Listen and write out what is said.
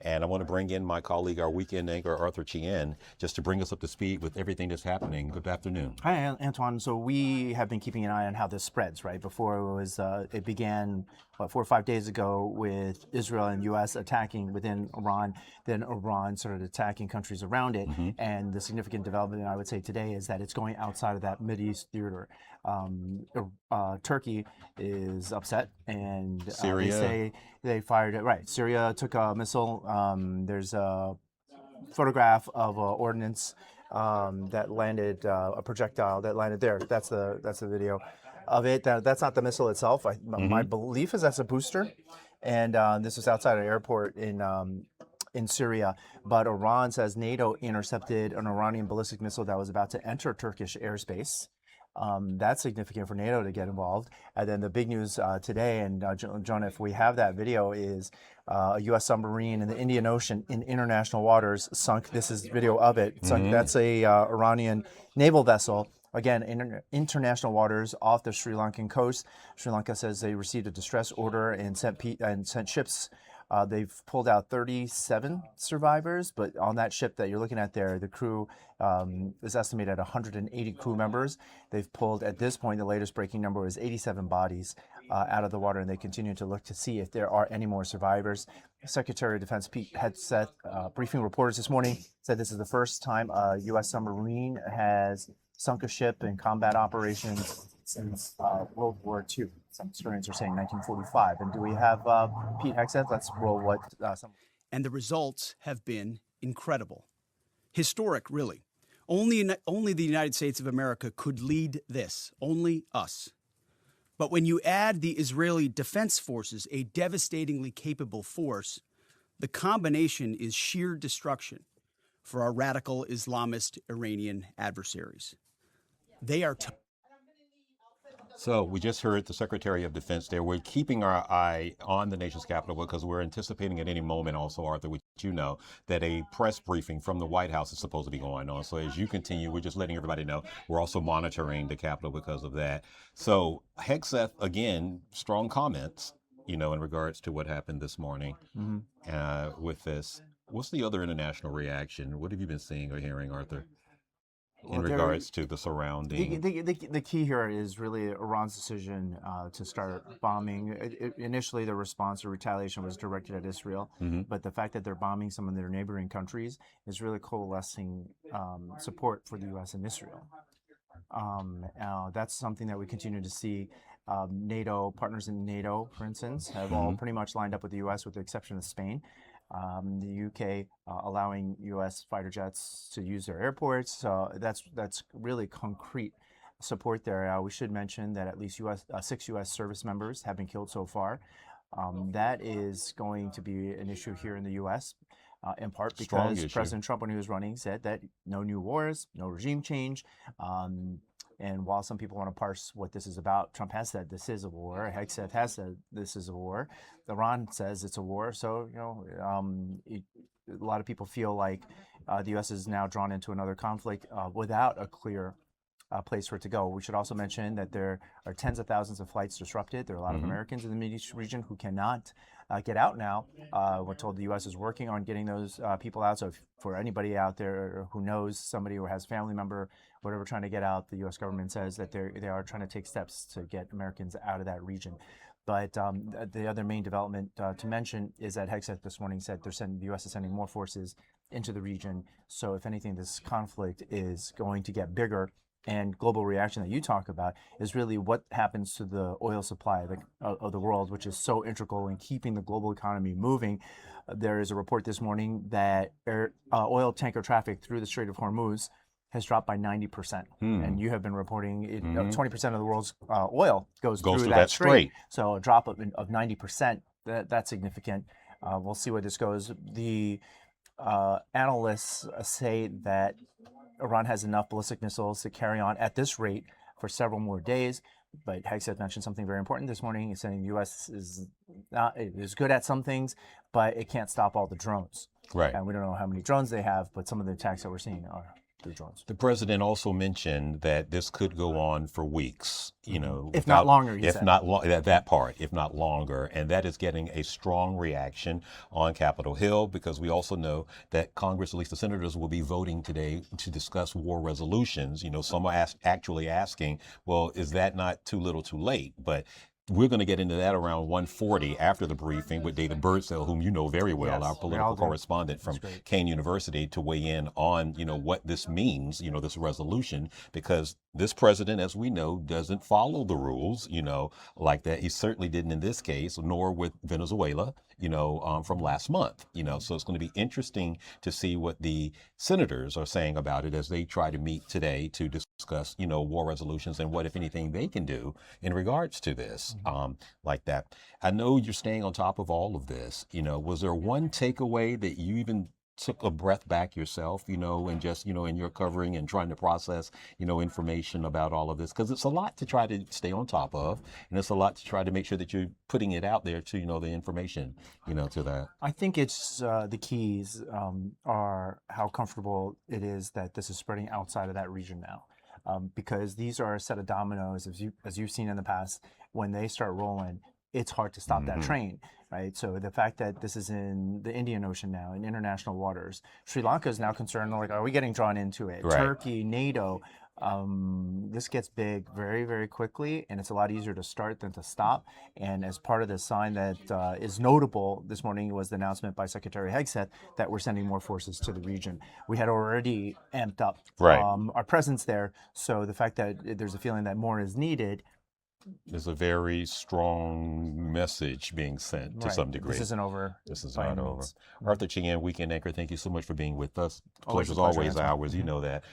And I want to bring in my colleague, our weekend anchor, Arthur Chien, just to bring us up to speed with everything that's happening. Good afternoon. Hi, Antoine. So we have been keeping an eye on how this spreads, right? Before it began, 4 or 5 days ago with Israel and U.S. attacking within Iran. Then Iran started attacking countries around it. And the significant development, I would say today, is that it's going outside of that Mideast theater. Turkey is upset, and they Syria. say they fired it. Right, Syria took a missile. There's a photograph of an ordnance that landed, a projectile that landed there. That's the video of it. That's not the missile itself. My belief is that's a booster, and this was outside an airport in Syria. But Iran says NATO intercepted an Iranian ballistic missile that was about to enter Turkish airspace. That's significant for NATO to get involved. And then the big news today, and John, if we have that video, is a U.S. submarine in the Indian Ocean in international waters sunk. This is video of it. Sunk. That's a Iranian naval vessel. Again, in international waters off the Sri Lankan coast. Sri Lanka says they received a distress order and sent ships. They've pulled out 37 survivors, but on that ship that you're looking at there, the crew is estimated at 180 crew members. They've pulled, at this point, the latest breaking number is 87 bodies out of the water, and they continue to look to see if there are any more survivors. Secretary of Defense Pete Hegseth, briefing reporters this morning, said this is the first time a U.S. submarine has sunk a ship in combat operations since World War II. Some historians are saying 1945. And do we have Pete Hegseth? Let's roll what some. And the results have been incredible. Historic, really. Only the United States of America could lead this. Only us. But when you add the Israeli Defense Forces, a devastatingly capable force, the combination is sheer destruction for our radical Islamist Iranian adversaries. They are So we just heard the Secretary of Defense there. We're keeping our eye on the nation's capital because we're anticipating at any moment also, Arthur, which you know, that a press briefing from the White House is supposed to be going on. So as you continue, we're just letting everybody know we're also monitoring the Capitol because of that. So Hegseth, again, strong comments, you know, in regards to what happened this morning with this. What's the other international reaction? What have you been seeing or hearing, Arthur? In regards to the surrounding. The key here is really Iran's decision to start bombing. Initially, the response or retaliation was directed at Israel, but the fact that they're bombing some of their neighboring countries is really coalescing support for the U.S. and Israel. That's something that we continue to see. NATO partners in NATO, for instance, have all pretty much lined up with the U.S. with the exception of Spain. The UK allowing U.S. fighter jets to use their airports. That's really concrete support there. We should mention that at least 6 U.S. service members have been killed so far. That is going to be an issue here in the U.S. In part because President Trump, when he was running, said that no new wars, no regime change. And while some people want to parse what this is about, Trump has said this is a war. Hegseth has said this is a war. Iran says it's a war. So, you know, a lot of people feel like the U.S. is now drawn into another conflict without a clear place for it to go. We should also mention that there are tens of thousands of flights disrupted. There are a lot of Americans in the Middle East region who cannot get out now. We're told the U.S. is working on getting those people out. So for anybody out there who knows somebody or has a family member, whatever, trying to get out, the U.S. government says that they are trying to take steps to get Americans out of that region. But the other main development to mention is that Hegseth this morning said the U.S. is sending more forces into the region. So if anything, this conflict is going to get bigger. And global reaction that you talk about is really what happens to the oil supply of the world, which is so integral in keeping the global economy moving. There is a report this morning that oil tanker traffic through the Strait of Hormuz has dropped by 90%. And you have been reporting 20% of the world's oil goes through that strait. So a drop of 90%, that's significant. We'll see where this goes. The analysts say that Iran has enough ballistic missiles to carry on at this rate for several more days. But Hegseth mentioned something very important this morning. He's saying the U.S. is good at some things, but it can't stop all the drones. Right. And we don't know how many drones they have, but some of the attacks that we're seeing are the drones. The president also mentioned that this could go on for weeks, If not longer, he if said. not that part, if not longer. And that is getting a strong reaction on Capitol Hill, because we also know that Congress, at least the senators, will be voting today to discuss war resolutions. Some are actually asking, well, is that not too little too late? But we're going to get into that around 1:40 after the briefing with David Birdsell, whom you know very well, Yes, our we political all do. correspondent from great. Kane University, to weigh in on, what this means, this resolution, because this president, as we know, doesn't follow the rules, like that. He certainly didn't in this case, nor with Venezuela, from last month, so it's going to be interesting to see what the senators are saying about it as they try to meet today to discuss, war resolutions and what, if anything, they can do in regards to this, like that. I know you're staying on top of all of this. Was there one takeaway that you even took a breath back yourself, and just, in your covering and trying to process, information about all of this? Because it's a lot to try to stay on top of, and it's a lot to try to make sure that you're putting it out there to, the information, to that. I think it's the keys are how comfortable it is that this is spreading outside of that region now. Because these are a set of dominoes, as you've seen in the past. When they start rolling, it's hard to stop that train, right? So the fact that this is in the Indian Ocean now, in international waters, Sri Lanka is now concerned, like, are we getting drawn into it? Right. Turkey, NATO, this gets big very, very quickly, and it's a lot easier to start than to stop. And as part of the sign that is notable this morning was the announcement by Secretary Hegseth that we're sending more forces to the region. We had already amped up our presence there, so the fact that there's a feeling that more is needed. There's a very strong message being sent to some degree. This isn't over. This is by not any over. means. Arthur Chien, weekend anchor, thank you so much for being with us. Always a Pleasure's pleasure, always Anthony. ours. You know that.